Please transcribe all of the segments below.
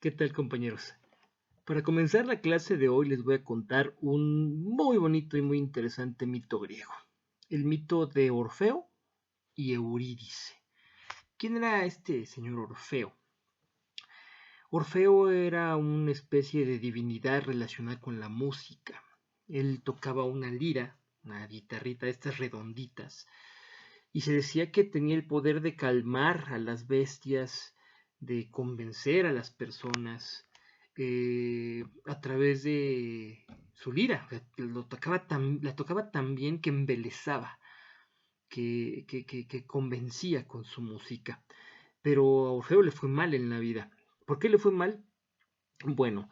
¿Qué tal, compañeros? Para comenzar la clase de hoy les voy a contar un muy bonito y muy interesante mito griego. El mito de Orfeo y Eurídice. ¿Quién era este señor Orfeo? Orfeo era una especie de divinidad relacionada con la música. Él tocaba una lira, una guitarrita de estas redonditas, y se decía que tenía el poder de calmar a las bestias, de convencer a las personas a través de su lira. La tocaba tan bien que embelezaba, que convencía con su música. Pero a Orfeo le fue mal en la vida. ¿Por qué le fue mal? Bueno,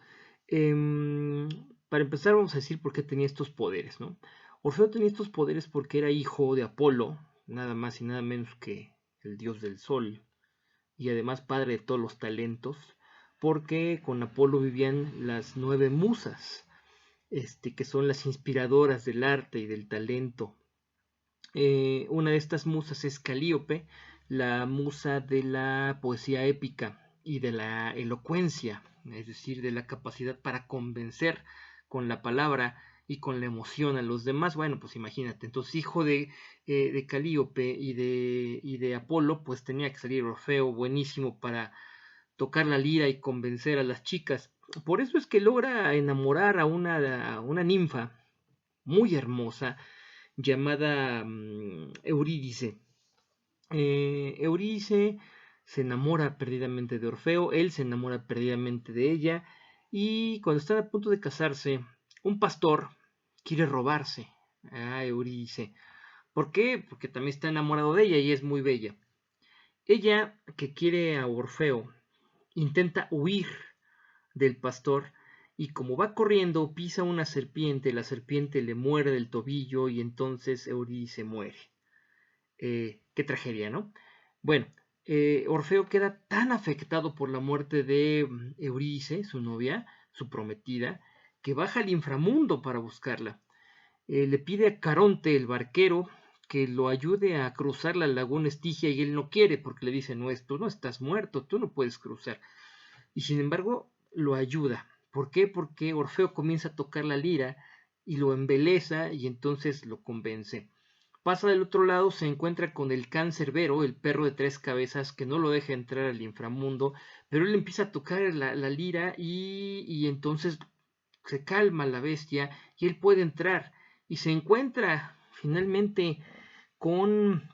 para empezar vamos a decir por qué tenía estos poderes, ¿no? Orfeo tenía estos poderes porque era hijo de Apolo, nada más y nada menos que el dios del sol, y además padre de todos los talentos, porque con Apolo vivían las 9 musas, que son las inspiradoras del arte y del talento. Una de estas musas es Calíope, la musa de la poesía épica y de la elocuencia, es decir, de la capacidad para convencer con la palabra y con la emoción a los demás. Bueno, pues imagínate, entonces hijo de Calíope y de Apolo, pues tenía que salir Orfeo buenísimo para tocar la lira y convencer a las chicas. Por eso es que logra enamorar a una ninfa muy hermosa llamada Eurídice. Eurídice se enamora perdidamente de Orfeo, él se enamora perdidamente de ella, y cuando están a punto de casarse, un pastor quiere robarse a Eurídice. ¿Por qué? Porque también está enamorado de ella y es muy bella. Ella, que quiere a Orfeo, intenta huir del pastor y como va corriendo pisa una serpiente, la serpiente le muerde el tobillo y entonces Eurídice muere. Qué tragedia, ¿no? Bueno, Orfeo queda tan afectado por la muerte de Eurídice, su novia, su prometida, que baja al inframundo para buscarla. Le pide a Caronte, el barquero, que lo ayude a cruzar la laguna Estigia y él no quiere porque le dice, no, tú no estás muerto, tú no puedes cruzar. Y sin embargo lo ayuda. ¿Por qué? Porque Orfeo comienza a tocar la lira y lo embeleza y entonces lo convence. Pasa del otro lado, se encuentra con el Cancerbero, el perro de 3 cabezas, que no lo deja entrar al inframundo, pero él empieza a tocar la lira y entonces se calma la bestia y él puede entrar y se encuentra finalmente con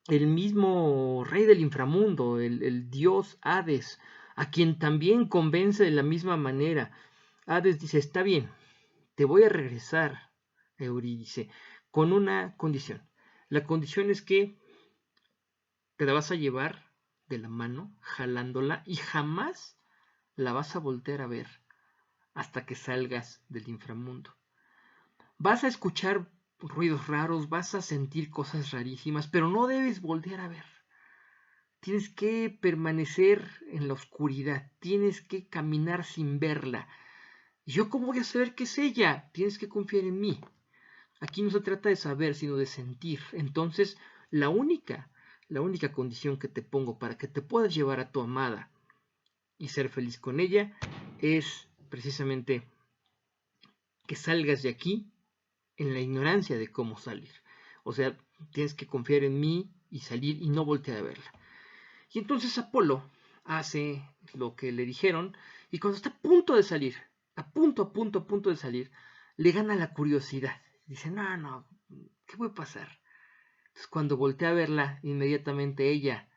el mismo rey del inframundo, el dios Hades, a quien también convence de la misma manera. Hades dice, está bien, te voy a regresar, Eurídice, con una condición. La condición es que te la vas a llevar de la mano, jalándola, y jamás la vas a voltear a ver hasta que salgas del inframundo. Vas a escuchar ruidos raros, vas a sentir cosas rarísimas, pero no debes voltear a ver. Tienes que permanecer en la oscuridad, tienes que caminar sin verla. ¿Yo cómo voy a saber qué es ella? Tienes que confiar en mí. Aquí no se trata de saber, sino de sentir. Entonces, la única, la única condición que te pongo para que te puedas llevar a tu amada y ser feliz con ella es precisamente que salgas de aquí en la ignorancia de cómo salir. O sea, tienes que confiar en mí y salir y no voltear a verla. Y entonces Apolo hace lo que le dijeron y cuando está a punto de salir, a punto de salir, le gana la curiosidad. Dice, no, ¿qué puede pasar? Entonces cuando voltea a verla, inmediatamente ella,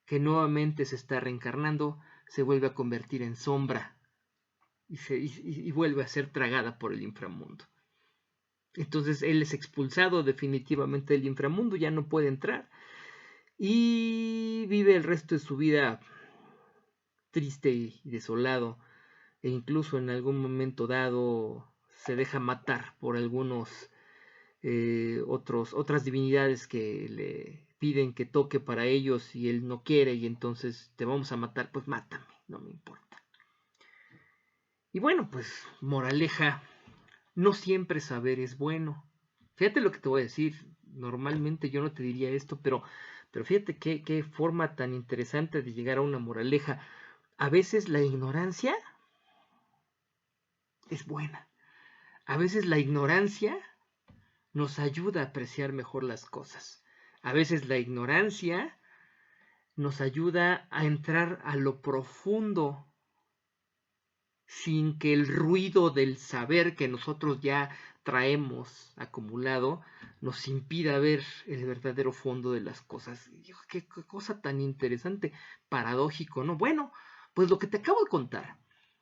que nuevamente se está reencarnando, se vuelve a convertir en sombra y vuelve a ser tragada por el inframundo. Entonces él es expulsado definitivamente del inframundo, ya no puede entrar y vive el resto de su vida triste y desolado, e incluso en algún momento dado se deja matar por otras divinidades que le piden que toque para ellos y él no quiere y entonces te vamos a matar, pues mátame, no me importa. Y bueno, pues moraleja, no siempre saber es bueno. Fíjate lo que te voy a decir, normalmente yo no te diría esto, pero fíjate qué forma tan interesante de llegar a una moraleja. a veces la ignorancia es buena. A veces la ignorancia nos ayuda a apreciar mejor las cosas. A veces la ignorancia nos ayuda a entrar a lo profundo sin que el ruido del saber que nosotros ya traemos acumulado nos impida ver el verdadero fondo de las cosas. Qué cosa tan interesante, paradójico, ¿no? Bueno, pues lo que te acabo de contar,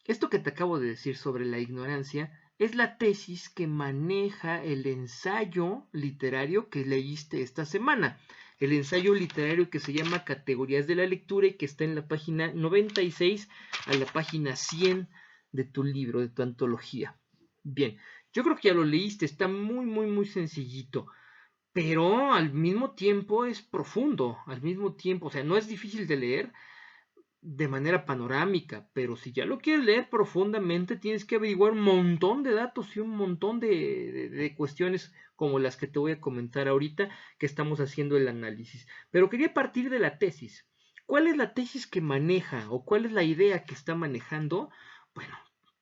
esto que te acabo de decir sobre la ignorancia, es la tesis que maneja el ensayo literario que leíste esta semana. El ensayo literario que se llama Categorías de la Lectura y que está en la página 96 a la página 100 de tu libro, de tu antología. Bien, yo creo que ya lo leíste, está muy sencillito, pero al mismo tiempo es profundo, al mismo tiempo, o sea, no es difícil de leer de manera panorámica, pero si ya lo quieres leer profundamente, tienes que averiguar un montón de datos y un montón de cuestiones como las que te voy a comentar ahorita que estamos haciendo el análisis. Pero quería partir de la tesis. ¿Cuál es la tesis que maneja o cuál es la idea que está manejando? Bueno,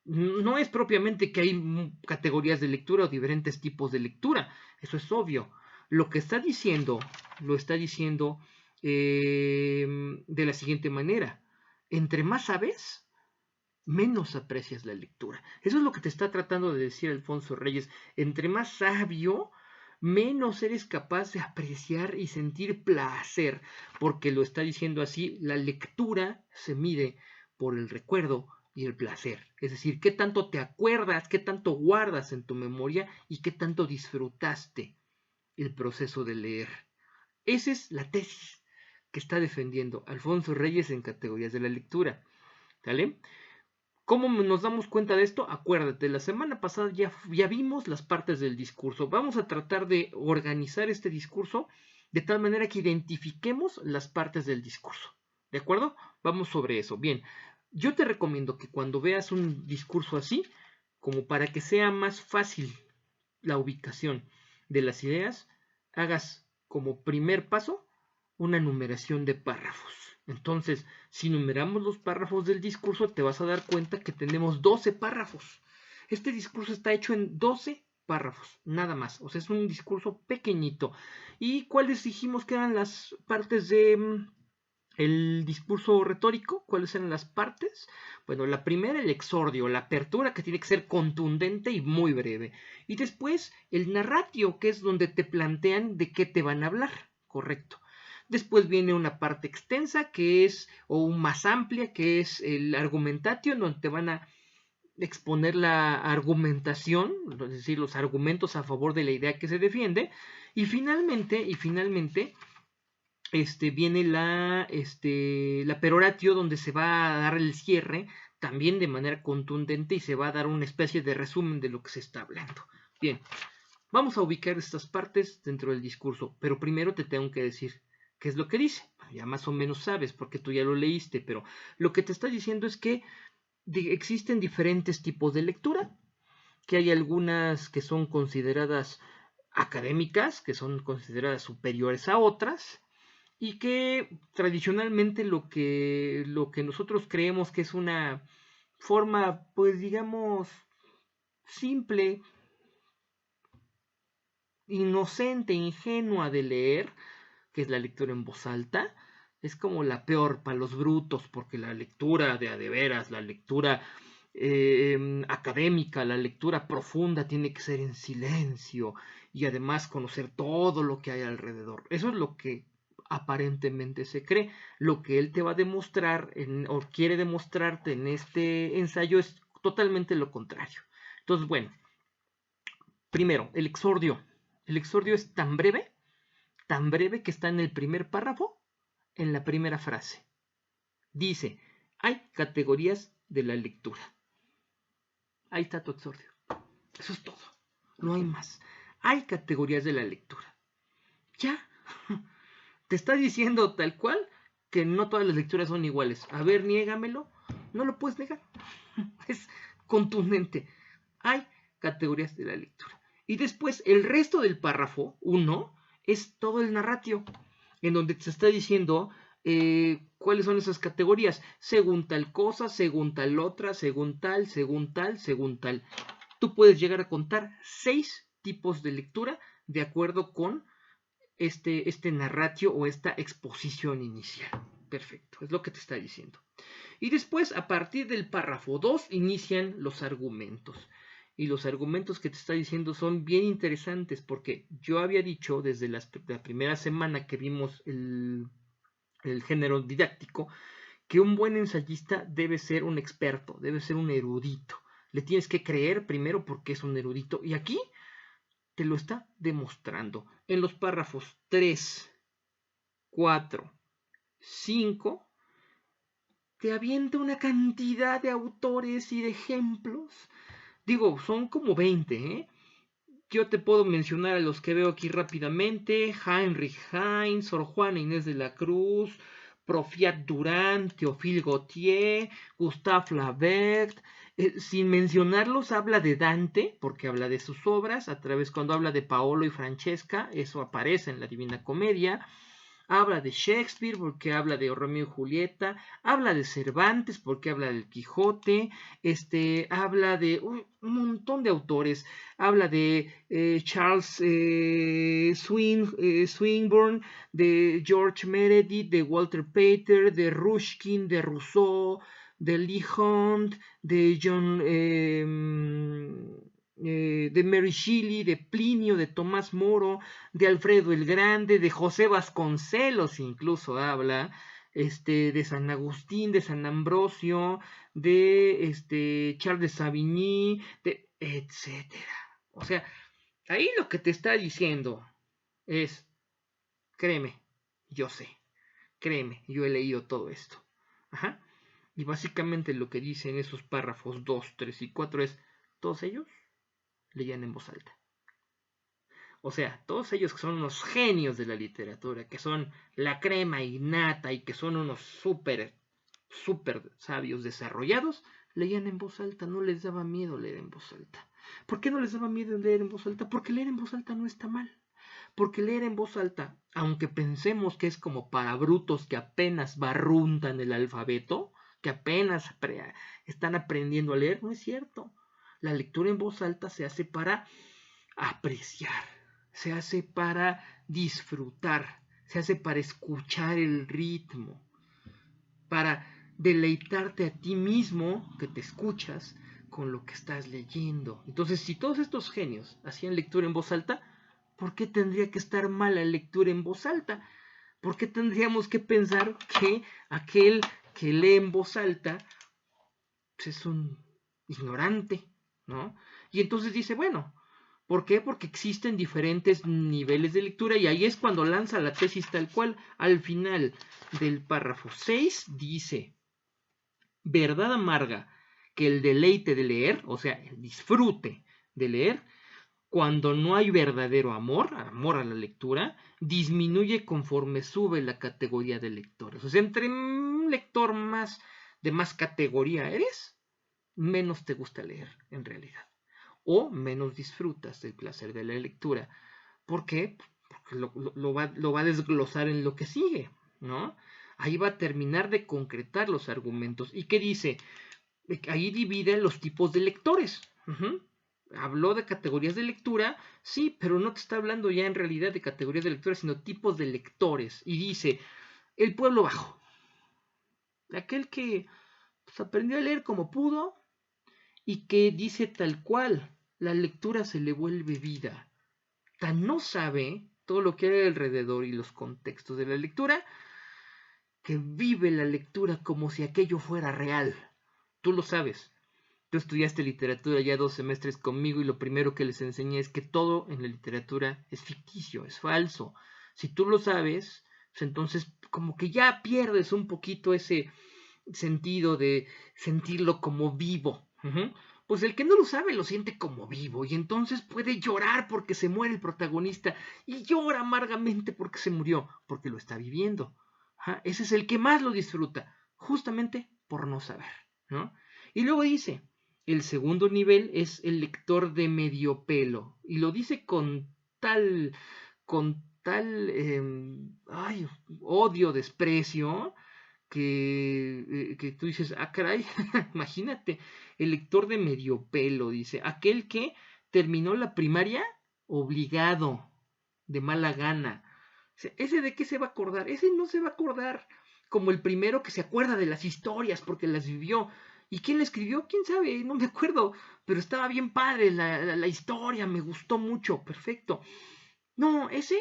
no es propiamente que hay categorías de lectura o diferentes tipos de lectura, eso es obvio. Lo que está diciendo, lo está diciendo de la siguiente manera: entre más sabes, menos aprecias la lectura. Eso es lo que te está tratando de decir Alfonso Reyes. Entre más sabio, menos eres capaz de apreciar y sentir placer, porque lo está diciendo así: la lectura se mide por el recuerdo y el placer. Es decir, qué tanto te acuerdas, qué tanto guardas en tu memoria y qué tanto disfrutaste el proceso de leer. Esa es la tesis que está defendiendo Alfonso Reyes en Categorías de la Lectura. ¿Vale? ¿Cómo nos damos cuenta de esto? Acuérdate, la semana pasada ya vimos las partes del discurso. Vamos a tratar de organizar este discurso de tal manera que identifiquemos las partes del discurso. ¿De acuerdo? Vamos sobre eso. Bien, yo te recomiendo que cuando veas un discurso así, como para que sea más fácil la ubicación de las ideas, hagas como primer paso una numeración de párrafos. Entonces, si numeramos los párrafos del discurso, te vas a dar cuenta que tenemos 12 párrafos. Este discurso está hecho en 12 párrafos, nada más. O sea, es un discurso pequeñito. ¿Y cuáles dijimos que eran las partes de el discurso retórico? ¿Cuáles eran las partes? Bueno, la primera, el exordio, la apertura, que tiene que ser contundente y muy breve. Y después el narratio, que es donde te plantean de qué te van a hablar. Correcto. Después viene una parte extensa, que es, o más amplia, que es el argumentatio, donde te van a exponer la argumentación, es decir, los argumentos a favor de la idea que se defiende. Y finalmente, viene la peroratio, donde se va a dar el cierre también de manera contundente y se va a dar una especie de resumen de lo que se está hablando. Bien, vamos a ubicar estas partes dentro del discurso, pero primero te tengo que decir qué es lo que dice. Ya más o menos sabes porque tú ya lo leíste, pero lo que te está diciendo es que existen diferentes tipos de lectura, que hay algunas que son consideradas académicas, que son consideradas superiores a otras, y que tradicionalmente lo que nosotros creemos que es una forma, pues digamos, simple, inocente, ingenua de leer, que es la lectura en voz alta, es como la peor para los brutos, porque la lectura de a de veras, la lectura académica, la lectura profunda tiene que ser en silencio y además conocer todo lo que hay alrededor. Eso es lo que aparentemente se cree. Lo que él te va a demostrar o quiere demostrarte en este ensayo es totalmente lo contrario. Entonces, bueno, primero, el exordio. El exordio es tan breve que está en el primer párrafo, en la primera frase. Dice: hay categorías de la lectura. Ahí está tu exordio. Eso es todo. No hay más. Hay categorías de la lectura. Ya. Te está diciendo tal cual que no todas las lecturas son iguales. A ver, niégamelo. No lo puedes negar. Es contundente. Hay categorías de la lectura. Y después, el resto del párrafo 1 es todo el narratio, en donde te está diciendo ¿Cuáles son esas categorías? Según tal cosa, según tal otra, según tal, según tal, según tal. Tú puedes llegar a contar 6 tipos de lectura de acuerdo con este narratio o esta exposición inicial. Perfecto, es lo que te está diciendo. Y después, a partir del párrafo 2, inician los argumentos. Y los argumentos que te está diciendo son bien interesantes porque yo había dicho desde la primera semana que vimos el género didáctico que un buen ensayista debe ser un experto, debe ser un erudito. Le tienes que creer primero porque es un erudito. Y aquí te lo está demostrando. En los párrafos 3, 4, 5 te avienta una cantidad de autores y de ejemplos. Digo, son como 20, ¿eh? Yo te puedo mencionar a los que veo aquí rápidamente. Heinrich Heine, Sor Juana Inés de la Cruz, Profiat Durand, Théophile Gautier, Gustave Flaubert. Sin mencionarlos, habla de Dante, porque habla de sus obras. A través, cuando habla de Paolo y Francesca, eso aparece en la Divina Comedia. Habla de Shakespeare porque habla de Romeo y Julieta, habla de Cervantes porque habla del Quijote, habla de un montón de autores, habla de Charles Swinburne, de George Meredith, de Walter Pater, de Ruskin, de Rousseau, de Leigh Hunt, de John de Mary Shelley, de Plinio, de Tomás Moro, de Alfredo el Grande, de José Vasconcelos incluso habla, de San Agustín, de San Ambrosio, de Charles de Savigny, etcétera. O sea, ahí lo que te está diciendo es, créeme, yo sé, créeme, yo he leído todo esto. Ajá. Y básicamente lo que dicen esos párrafos 2, 3 y 4 es, todos ellos leían en voz alta. O sea, todos ellos que son unos genios de la literatura, que son la crema innata y que son unos súper sabios desarrollados, leían en voz alta, no les daba miedo leer en voz alta. ¿Por qué no les daba miedo leer en voz alta? Porque leer en voz alta no está mal. Porque leer en voz alta, aunque pensemos que es como para brutos que apenas barruntan el alfabeto, que apenas están aprendiendo a leer, no es cierto. La lectura en voz alta se hace para apreciar, se hace para disfrutar, se hace para escuchar el ritmo, para deleitarte a ti mismo que te escuchas con lo que estás leyendo. Entonces, si todos estos genios hacían lectura en voz alta, ¿por qué tendría que estar mal la lectura en voz alta? ¿Por qué tendríamos que pensar que aquel que lee en voz alta pues, es un ignorante, ¿no? Y entonces dice, bueno, ¿por qué? Porque existen diferentes niveles de lectura y ahí es cuando lanza la tesis tal cual. Al final del párrafo 6 dice, verdad amarga que el deleite de leer, o sea, el disfrute de leer, cuando no hay verdadero amor a la lectura, disminuye conforme sube la categoría de lectores. O sea, entre un lector de más categoría eres, menos te gusta leer en realidad. O menos disfrutas del placer de la lectura. ¿Por qué? Porque lo va a desglosar en lo que sigue, ¿no? Ahí va a terminar de concretar los argumentos. ¿Y qué dice? Ahí divide los tipos de lectores. Habló de categorías de lectura, sí, pero no te está hablando ya en realidad de categorías de lectura, sino tipos de lectores. Y dice, el pueblo bajo. Aquel que pues, aprendió a leer como pudo y que dice tal cual, la lectura se le vuelve vida. Tan no sabe todo lo que hay alrededor y los contextos de la lectura, que vive la lectura como si aquello fuera real. Tú lo sabes. Tú estudiaste literatura ya 2 semestres conmigo y lo primero que les enseñé es que todo en la literatura es ficticio, es falso. Si tú lo sabes, pues entonces como que ya pierdes un poquito ese sentido de sentirlo como vivo. Pues el que no lo sabe lo siente como vivo y entonces puede llorar porque se muere el protagonista y llora amargamente porque se murió, porque lo está viviendo. Ese es el que más lo disfruta, justamente por no saber, ¿no? Y luego dice, el segundo nivel es el lector de medio pelo y lo dice con tal odio, desprecio, que tú dices, ah, caray, imagínate, el lector de medio pelo, dice, aquel que terminó la primaria obligado, de mala gana. O sea, ¿ese de qué se va a acordar? Ese no se va a acordar como el primero que se acuerda de las historias porque las vivió. ¿Y quién la escribió? ¿Quién sabe? No me acuerdo, pero estaba bien padre la historia, me gustó mucho, perfecto. No, ese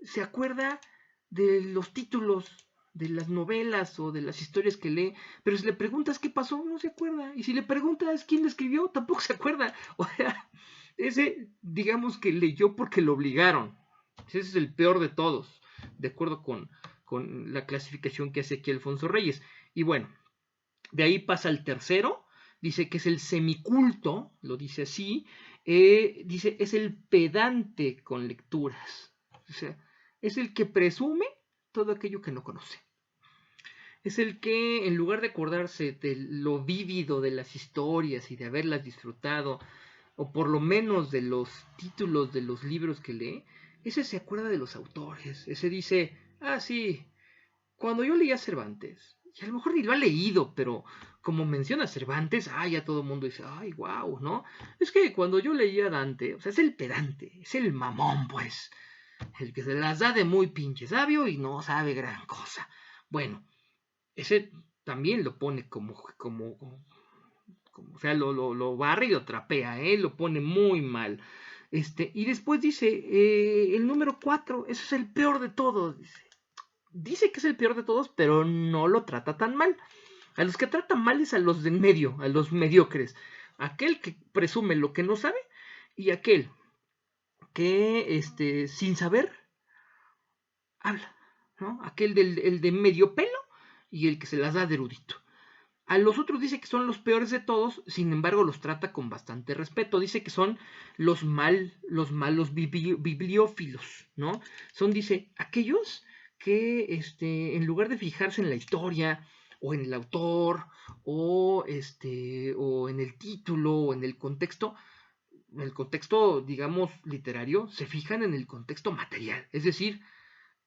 se acuerda de los títulos de las novelas o de las historias que lee, pero si le preguntas qué pasó, no se acuerda. Y si le preguntas quién le escribió, tampoco se acuerda. O sea, ese, digamos que leyó porque lo obligaron. Ese es el peor de todos, de acuerdo con la clasificación que hace aquí Alfonso Reyes. Y bueno, de ahí pasa al tercero, dice que es el semiculto, lo dice así, dice es el pedante con lecturas, o sea, es el que presume todo aquello que no conoce. Es el que, en lugar de acordarse de lo vívido de las historias y de haberlas disfrutado, o por lo menos de los títulos de los libros que lee, ese se acuerda de los autores. Ese dice, ah, sí, cuando yo leía Cervantes, y a lo mejor ni lo ha leído, pero como menciona Cervantes, ya todo el mundo dice, ay, wow, ¿no? Es que cuando yo leía Dante, o sea, es el pedante, es el mamón, pues, el que se las da de muy pinche sabio y no sabe gran cosa. Bueno, ese también lo pone o sea, lo barre y lo trapea, lo pone muy mal. Y después dice, el número 4, eso es el peor de todos, dice que es el peor de todos, pero no lo trata tan mal. A los que tratan mal es a los de en medio, a los mediocres. Aquel que presume lo que no sabe y aquel que sin saber habla, ¿no? Aquel el de medio pelo y el que se las da de erudito. A los otros dice que son los peores de todos, sin embargo los trata con bastante respeto. Dice que son los malos bibliófilos, ¿no? Son, dice, aquellos que en lugar de fijarse en la historia o en el autor o en el título o en el contexto, digamos, literario, se fijan en el contexto material, es decir,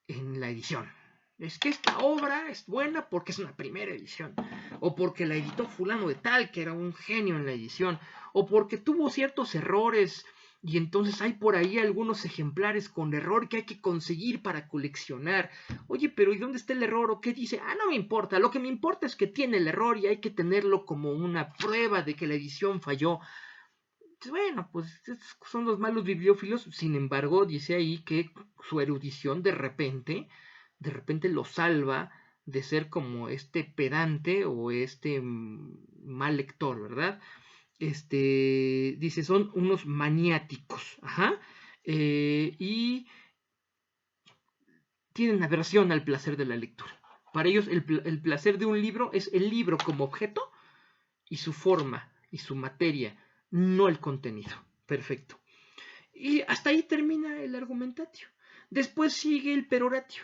en la edición. Es que esta obra es buena porque es una primera edición, o porque la editó fulano de tal, que era un genio en la edición, o porque tuvo ciertos errores y entonces hay por ahí algunos ejemplares con error que hay que conseguir para coleccionar. Oye, pero ¿y dónde está el error? ¿O qué dice? No me importa, lo que me importa es que tiene el error y hay que tenerlo como una prueba de que la edición falló. Bueno, pues son los malos bibliófilos, sin embargo, dice ahí que su erudición de repente lo salva de ser como este pedante o este mal lector, ¿verdad? Dice, son unos maniáticos, ajá, y tienen aversión al placer de la lectura. Para ellos el placer de un libro es el libro como objeto y su forma y su materia, no el contenido. Perfecto. Y hasta ahí termina el argumentatio. Después sigue el peroratio.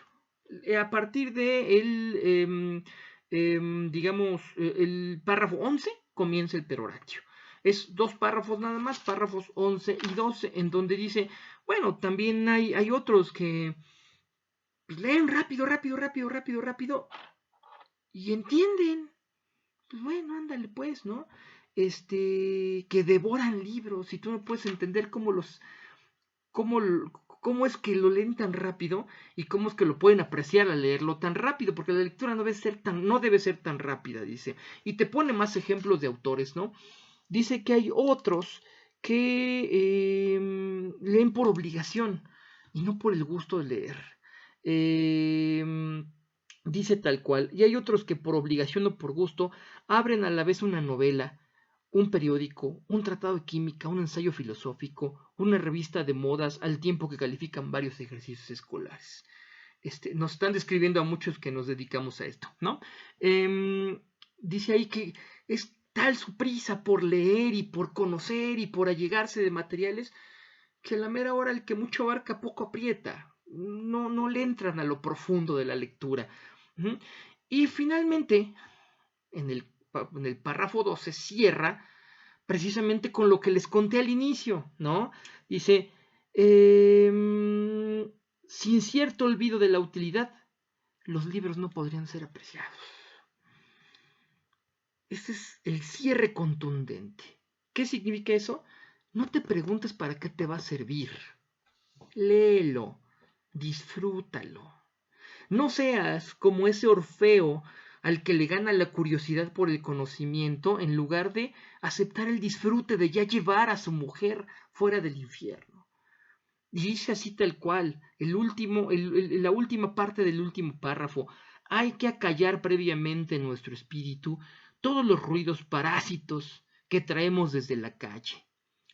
A partir de digamos, el párrafo 11 comienza el peroratio. Es 2 párrafos nada más, párrafos 11 y 12, en donde dice, bueno, también hay otros que pues, leen rápido, y entienden. Pues bueno, ándale pues, ¿no? Que devoran libros y tú no puedes entender cómo, cómo es que lo leen tan rápido y cómo es que lo pueden apreciar al leerlo tan rápido, porque la lectura no debe ser tan rápida, dice. Y te pone más ejemplos de autores, ¿no? Dice que hay otros que leen por obligación y no por el gusto de leer. Dice tal cual. Y hay otros que por obligación o por gusto abren a la vez una novela, un periódico, un tratado de química, un ensayo filosófico, una revista de modas, al tiempo que califican varios ejercicios escolares. Nos están describiendo a muchos que nos dedicamos a esto, ¿no? Dice ahí que es tal su prisa por leer y por conocer y por allegarse de materiales que a la mera hora el que mucho abarca poco aprieta. No le entran a lo profundo de la lectura. Y finalmente, en el párrafo 12 cierra precisamente con lo que les conté al inicio, ¿no? Dice, Sin cierto olvido de la utilidad, los libros no podrían ser apreciados. Ese es el cierre contundente. ¿Qué significa eso? No te preguntes para qué te va a servir. Léelo, disfrútalo. No seas como ese Orfeo al que le gana la curiosidad por el conocimiento en lugar de aceptar el disfrute de ya llevar a su mujer fuera del infierno. Y dice así tal cual, la última parte del último párrafo. Hay que acallar previamente en nuestro espíritu todos los ruidos parásitos que traemos desde la calle,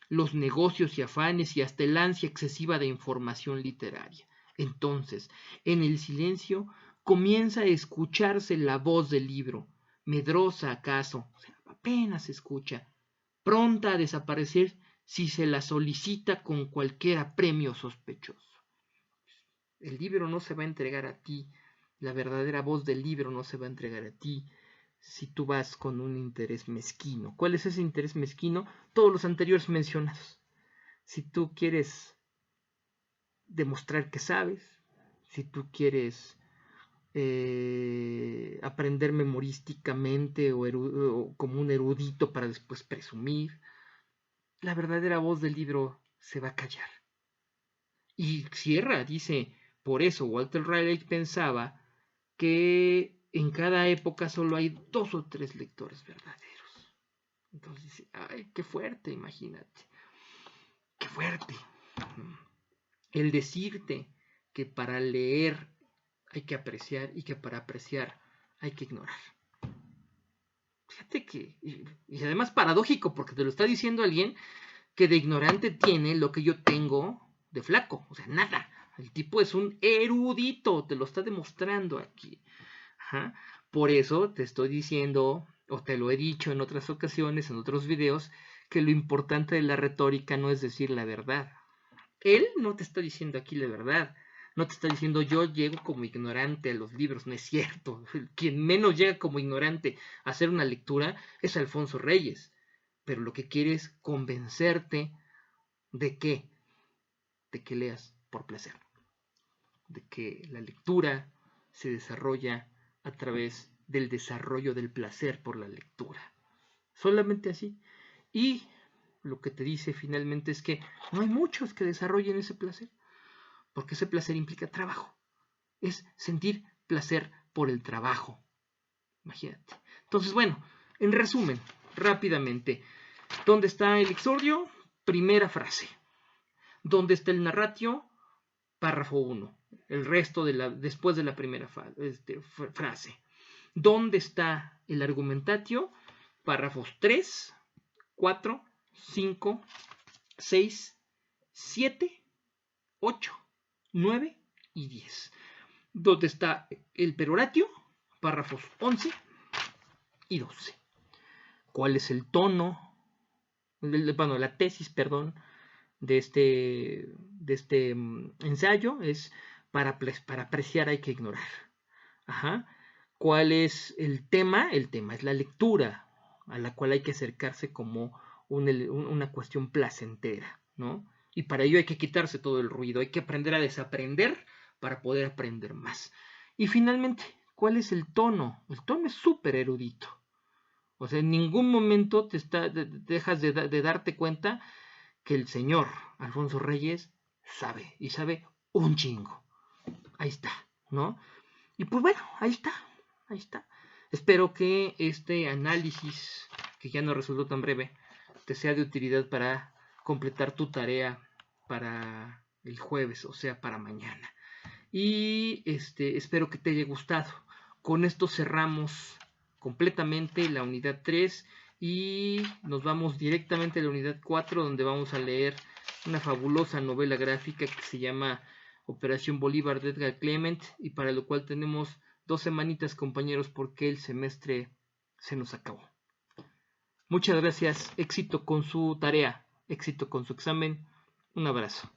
los negocios y afanes y hasta el ansia excesiva de información literaria. Entonces, en el silencio comienza a escucharse la voz del libro, medrosa acaso, o sea, apenas se escucha, pronta a desaparecer si se la solicita con cualquier apremio sospechoso. El libro no se va a entregar a ti, la verdadera voz del libro no se va a entregar a ti si tú vas con un interés mezquino. ¿Cuál es ese interés mezquino? Todos los anteriores mencionados. Si tú quieres demostrar que sabes, si tú quieres aprender memorísticamente o como un erudito para después presumir, la verdadera voz del libro se va a callar. Y cierra, dice, por eso Walter Raleigh pensaba que en cada época solo hay 2 o 3 lectores verdaderos. Entonces dice, ay, qué fuerte, imagínate, qué fuerte. El decirte que para leer hay que apreciar y que para apreciar hay que ignorar. Fíjate que, y además paradójico, porque te lo está diciendo alguien que de ignorante tiene lo que yo tengo de flaco, o sea, nada. El tipo es un erudito, te lo está demostrando aquí. Ajá. Por eso te estoy diciendo, o te lo he dicho en otras ocasiones, en otros videos, que lo importante de la retórica no es decir la verdad. Él no te está diciendo aquí la verdad. No te está diciendo yo llego como ignorante a los libros, no es cierto. Quien menos llega como ignorante a hacer una lectura es Alfonso Reyes. Pero lo que quiere es convencerte de qué, de que leas por placer, de que la lectura se desarrolla a través del desarrollo del placer por la lectura. Solamente así. Y lo que te dice finalmente es que no hay muchos que desarrollen ese placer, porque ese placer implica trabajo. Es sentir placer por el trabajo. Imagínate. Entonces, bueno, en resumen, rápidamente, ¿dónde está el exordio? Primera frase. ¿Dónde está el narratio? Párrafo 1. El resto después de la primera frase. ¿Dónde está el argumentatio? Párrafos 3, 4, 5, 6, 7, 8, 9 y 10. ¿Dónde está el peroratio? Párrafos 11 y 12. ¿Cuál es el tono? Bueno, la tesis, perdón, de este ensayo es para apreciar hay que ignorar. Ajá. ¿Cuál es el tema? El tema es la lectura, a la cual hay que acercarse como una cuestión placentera, ¿no? Y para ello hay que quitarse todo el ruido, hay que aprender a desaprender para poder aprender más. Y finalmente, ¿cuál es el tono? El tono es súper erudito. O sea, en ningún momento dejas de darte cuenta que el señor Alfonso Reyes sabe, y sabe un chingo. Ahí está, ¿no? Y pues bueno, ahí está. Espero que este análisis, que ya no resultó tan breve, te sea de utilidad para completar tu tarea para el jueves, o sea, para mañana. Y espero que te haya gustado. Con esto cerramos completamente la unidad 3 y nos vamos directamente a la unidad 4, donde vamos a leer una fabulosa novela gráfica que se llama Operación Bolívar de Edgar Clement, y para lo cual tenemos 2 semanitas, compañeros, porque el semestre se nos acabó. Muchas gracias, éxito con su tarea, éxito con su examen, un abrazo.